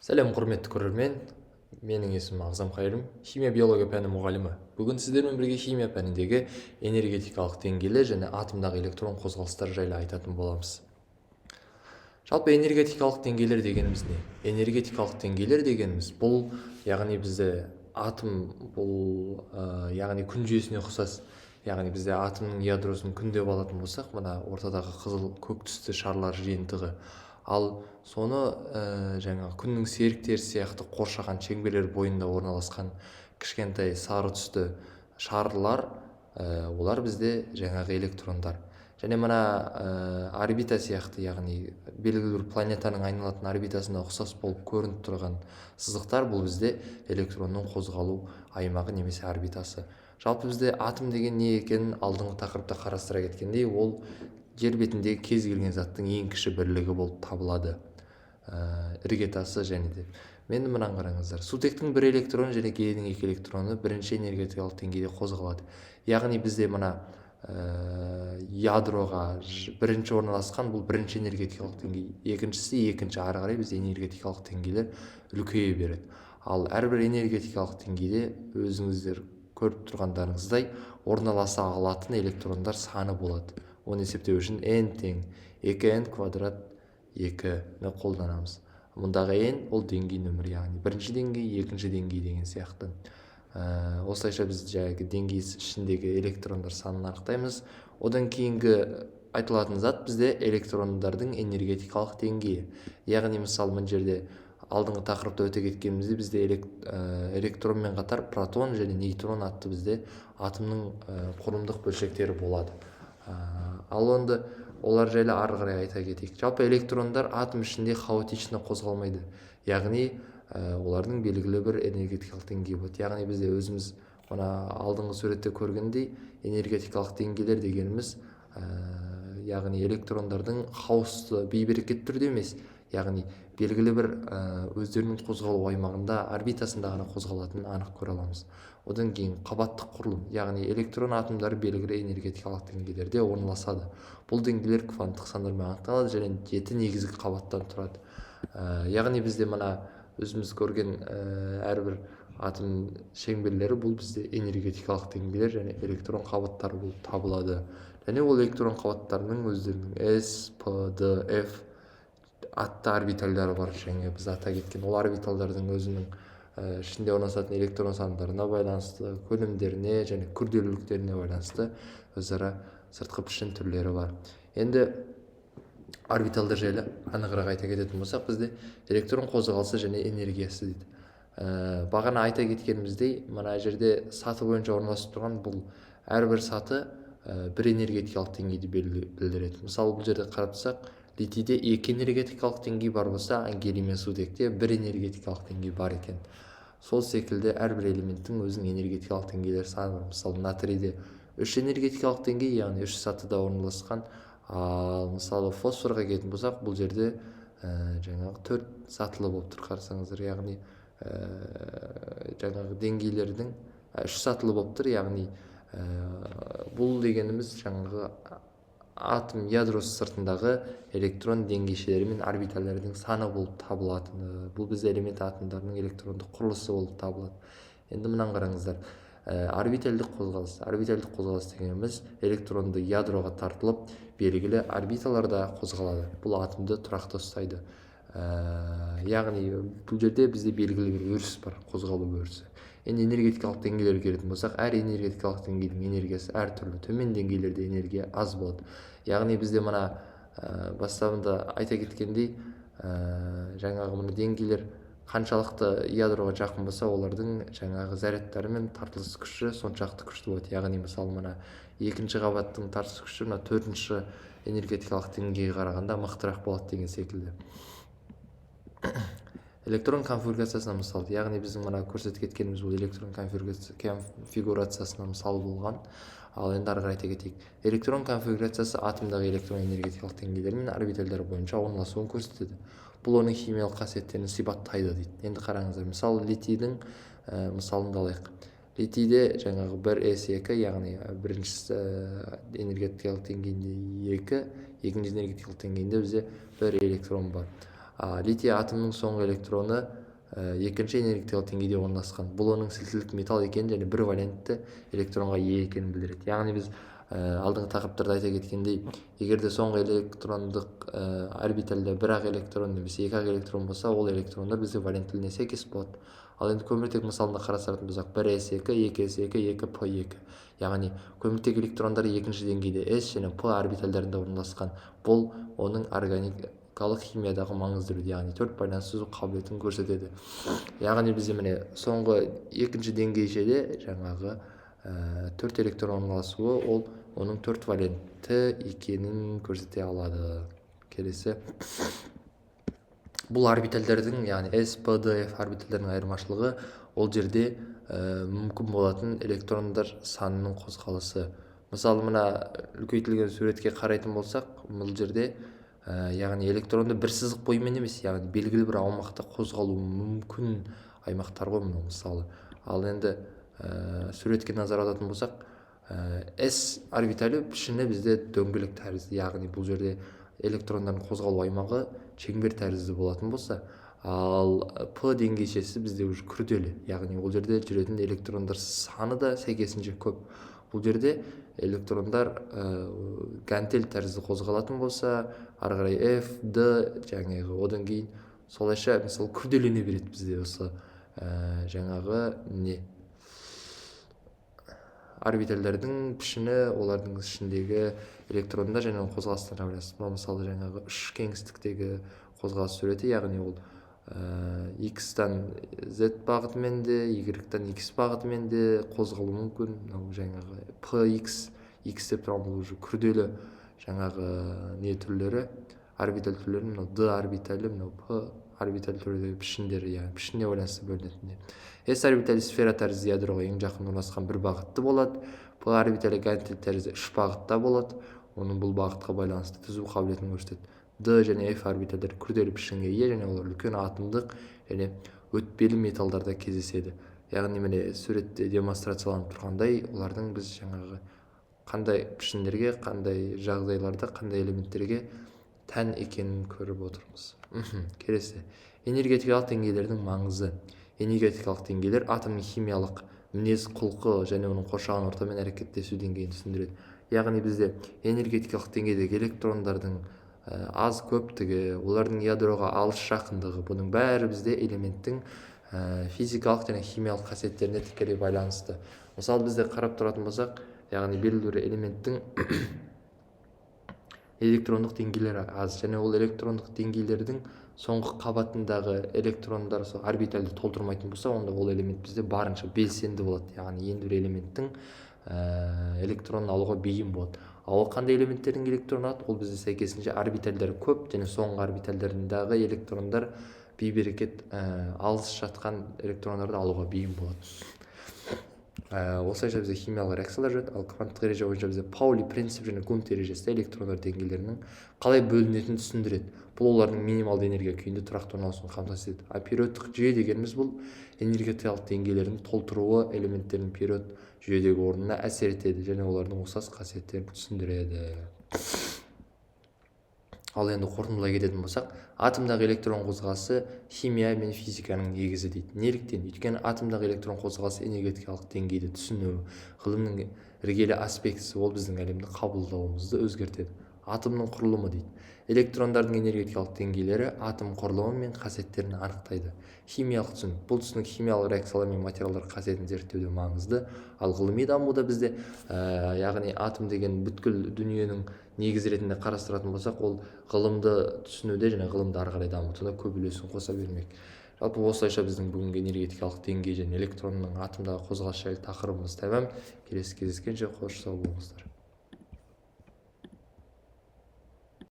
Сәлем құрметті көрермен, менің есімім Ағзам Қайырым, химия биология пәні мұғалімі. Бүгін сіздермен бірге химия пәніндегі энергетикалық деңгейлер және атомдағы электрон қозғалыстар жайлы айтатын боламыз. Жалпы энергетикалық деңгейлер дегеніміз не? Энергетикалық деңгейлер дегеніміз бұл, яғни бізде атом бұл, яғни күн жүйесіне ұқсас. Яғни бізде атомның ядросын күн деп алатын болсақ, мына ортадағы қызыл көк түсті шарлар жиынтығы. Ал соны жаңағы күннің серіктері сияқты қоршаған шеңберлер бойында орналасқан кішкентай сары түсті шарлар, олар бізде жаңағы электрондар. Және мына орбита сияқты, яғни белгілі бір планетаның айналатын орбитасына ұқсас болып көрініп тұрған сызықтар, бұл бізде электронның қозғалу аймағы немесе орбитасы. Жалпы бізде атом деген не екенін алдыңғы тақырыпта қарастыра кеткендей, ол жер бетіндегі кез келген заттың ең кіші бірлігі болып табылады, іргетасы және де. Мен мынаны қараңыздар, сутектің бір электроны және гелийдің екі электроны бірінші энергетикалық деңгейде қозғалады. Яғни бізде мына ядроға бірінші орналасқан бұл бірінші энергетикалық деңгей, екіншісі екінші, ары қарай бізде энергетикалық деңгейлер үлкейе береді. Ал әрбір энергетикалық деңгейде өзіңіздер көріп тұрғандарыңыздай орналаса алатын электрондар саны болады. Оны есептеу үшін n тең 2n квадрат 2-ні қолданамыз. Мұндағы n ол деңгей нөмір, яғни бірінші деңгей, екінші деңгей деген сияқты. Осылайша біз жаңағы деңгей ішіндегі электрондар санын анықтаймыз. Одан кейінгі айтылатын зат бізде электрондардың энергетикалық деңгейі. Яғни мысалы мына жерде алдыңғы тақырыпта өте кеткенімізде бізде электронмен қатар протон және нейтрон атты бізде атомның құрылымдық бөлшектері болады. Ал онда олар жайлы ары қарай айта кетейік. Жалпы электрондар атом ішінде хаотично қозғалмайды. Яғни олардың белгілі бір энергетикалық деңгейі болады. Яғни бізде өзіміз мына алдыңғы суретте көргендей энергетикалық деңгейлер дегеніміз яғни электрондардың хаосты бейберекет түрде емес, яғни белгілі бір өздерінің қозғалу аймағында орбитасында ғана қозғалатынын анық көре аламыз. Одан кейін қабаттық құрылым, яғни электрон атомдары белгілі энергетикалық деңгейлерде орналасады. Бұл деңгейлер кванттық сандармен анықталады және 7 негізгі қабаттан тұрады. Яғни бізде мына өзіміз көрген әрбір атом шеңберлері бұл бізде энергетикалық деңгейлер және электрон қабаттары болып табылады. Және ол электрон қабаттарының өздерінің S, P, D, F атты орбитальдары бар. Және біз ата кеткен ол орбиталдардың өзінің ішінде орналасатын электрон сандарына байланысты, көлемдеріне және күрделіліктеріне байланысты өзара сыртқы пішін түрлері бар. Енді орбиталдар жайлы анығырақ айта кететін болсақ, бізде электрон қозғалысы және энергиясы дейді. Бағана айта кеткеніміздей, мына жерде саты бойынша орналасып тұрған бұл әрбір саты бір энергетикалық деңгейді білдіреді. Мысалы бұл жерде қарап тұрсақ, литийде 2 энергетикалық деңгей бар болса, гелий мен сутекте 1 энергетикалық деңгей бар екен. Сол секілді әрбір элементтің өзінің энергетикалық деңгейлері саны бар. Мысалы натрийде 3 энергетикалық деңгей, яғни 3 сатыда орналасқан. Ал мысалы фосфорға келетін болсақ, бұл жерде жаңағы 4 сатылы болып тұр, қарасаңыздар. Яғни жаңағы деңгейлердің 3 сатылы болып тұр, яғни бұл дегеніміз жаңағы атом ядросы сыртындағы электрон деңгейшелері мен орбитальдардың саны болып табылатыны. Бұл бізде элемент атомдарының электрондық құрылысы болып табылады. Енді мынаны қараңыздар. Орбитальдық қозғалыс. Орбитальдық қозғалыс дегеніміз электронды ядроға тартылып, белгілі орбиталарда қозғалады. Бұл атомды тұрақты ұстайды. Яғни бұл жерде бізде белгілі бір өріс бар, қозғалу өрісі. Енді энергетикалық деңгейлерге келетін болсақ, әр энергетикалық деңгейдің энергиясы әртүрлі. Төмен деңгейлерде энергия аз болады. Яғни бізде мына бастабында айта кеткендей, жаңағы мына деңгейлер қаншалықты ядроға жақын болса, олардың жаңағы зарядтары мен тартылыс күші соншалықты күшті болады. Яғни мысалы мына екінші қабаттың тартылыс күші мына төртінші энергетикалық деңгейге қарағанда мықтырақ болады деген секілді. Электрон конфигурациясына мысал, яғни біздің мына көрсетіп кеткеніміз бұл электрон конфигурациясына мысал болған. Ал енді ары қарай айта кетейік. Электрон конфигурациясы атомдағы электрон энергетикалық деңгейлер мен орбитальдар бойынша орналасуын көрсетеді. Бұл оның химиялық қасиеттерін сипаттайды дейді. Енді қараңыздар, мысалы литийдің мысалын алайық. Литийде жаңағы 1s2, яғни біріншісі энергетикалық деңгейінде 2, екінші энергетикалық деңгейінде бізде 1 электрон бар. литий атомның соңғы электроны екінші энергетикалық деңгейде орналасқан. Бұл оның сілтілік металл екенін және бір валентті электронға ие екенін білдіреді. Яғни біз алдыңғы тақырыптарда айта кеткендей, егер де соңғы электрондық орбитальда бір ақ электрон немесе екі ақ электрон болса, ол электрондар бізде валенттілігіне сәйкес болады. Ал енді көміртек мысалында қарастыратын болсақ, 1s2, 2s2, 2p2. Яғни көміртек электрондары екінші деңгейде s және p орбитальдарында орналасқан. Бұл оның органикалық химиядағы маңызды рөлі, яғни төрт байланыс түзу қабілетін көрсетеді. Яғни бізде міне соңғы екінші деңгейшеде жаңағы төрт электрон орналасуы, ол оның төрт валентті екенін көрсете алады. Келесі, бұл орбитальдардың, яғни s, p, d, f орбитальдардың айырмашылығы ол жерде мүмкін болатын электрондар санының қозғалысы. Мысалы, мына үлкейтілген суретке қарайтын болсақ, бұл жерде яғни электронды бір сызық бойымен емес, яғни белгілі бір аумақта қозғалуы мүмкін аймақтар ғой мынау мысалы. Ал енді суретке назар аударатын болсақ, s орбиталі пішіні бізде дөңгелек тәрізді, яғни бұл жерде электрондардың қозғалу аймағы шеңбер тәрізді болатын болса, ал p деңгейшесі бізде уже күрделі, яғни ол жерде жүретін электрондар саны да сәйкесінше көп. Бұл жерде электрондар гантель тәрізді қозғалатын болса, ары қарай f, d жаңағы одан кейін солайша мысалы күрделене береді бізде осы жаңағы не орбитальдардың пішіні, олардың ішіндегі электрондар және қозғалыстарға байланысты. Мысалы жаңағы үш кеңістіктегі қозғалыс суреті, яғни ол x-тан z бағытымен де, y-тан x бағытымен де қозғалуы мүмкін. Жаңағы px, x деп тұрған бұл уже күрделі жаңағы не түрлері, орбиталь түрлері, мынау d орбиталі, мынау p орбиталь түріндегі пішіндері, яғни пішініне байланысты бөлінетін. s орбиталі сфера тәрізді ядроға ең жақын орналасқан бір бағытты болады. p орбиталі гантель тәрізді үш бағытта болады. Оның бұл бағытқа байланысты түзу қабілетін көрсетеді. d және f орбитальдер күрделі пішінге ие және олар үлкен атомдық және өтпелі металдарда кездеседі. Яғни міне суретте демонстрацияланып тұрғандай, олардың біз жаңағы қандай пішіндерге, қандай жағдайларда, қандай элементтерге тән екенін көріп отырмыз. Келесі, энергетикалық деңгейлердің маңызы. Энергетикалық деңгейлер атомның химиялық мінез құлқы және оның қоршаған ортамен әрекеттесу деңгейін түсіндіреді. Яғни бізде энергетикалық деңгейдегі электрондардың аз көптігі, олардың ядроға алыс жақындығы, бұның бәрі бізде элементтің физикалық және химиялық қасиеттеріне тікелей байланысты. Мысалы, бізде қарап тұратын болсақ, яғни белгілі бір элементтің электрондық деңгейлері аз және ол электрондық деңгейлердің соңғы қабатындағы электрондар сол орбитальды толтырмайтын болса, онда ол элемент бізде барынша белсенді болады, яғни енді бір элементтің электронын алуға бейім болады. Ал қандай элементтердің электронын алады, ол бізде сәйкесінше орбитальдер көп және соңғы орбитальдарындағы электрондар бейберекет алыс жатқан электрондарды алуға бейім болады. Осылайша бізде химиялық реакциялар жүреді. Ал кванттық ереже бойынша бізде Паули принцип және Кунт ережесі электрондар деңгейлерінің қалай бөлінетінін түсіндіреді. Бұл олардың минималды энергия күйінде тұрақты орналасуын қамтамасыз етеді. Периодтық жүйе дегеніміз бұл энергетикалық деңгейлердің толтыруы элементтердің период жүйедегі орнына әсер етеді және олардың ұқсас қасиеттерін түсіндіреді. Ал енді қорытындылай кететін болсақ, атомдағы электрон қозғалысы химия мен физиканың негізі дейді. Неліктен? Өйткені атомдағы электрон қозғалысы энергетикалық деңгейді түсіну, ғылымның іргелі аспектісі, ол біздің әлемді қабылдауымызды өзгертеді. Атомның құрылымы дейді. Электрондардың энергетикалық деңгейлері атом құрылымы мен қасиеттерін анықтайды. Химиялық түсінік. Бұл түсінік химиялық реакциялар мен материалдар қасиетін зерттеуде маңызды. Ал ғылыми дамуда бізде яғни атом деген бүткіл дүниенің негізі ретінде қарастыратын болсақ, ол ғылымды түсінуде және ғылымды ары қарай дамытуда көп үлесін қоса бермек. Жалпы осылайша біздің бүгінгі энергетикалық деңгей және электронның атомдағы қозғалыс жайлы тақырыбымыз тәмам. Келесі кездескенше қош сау болыңыздар.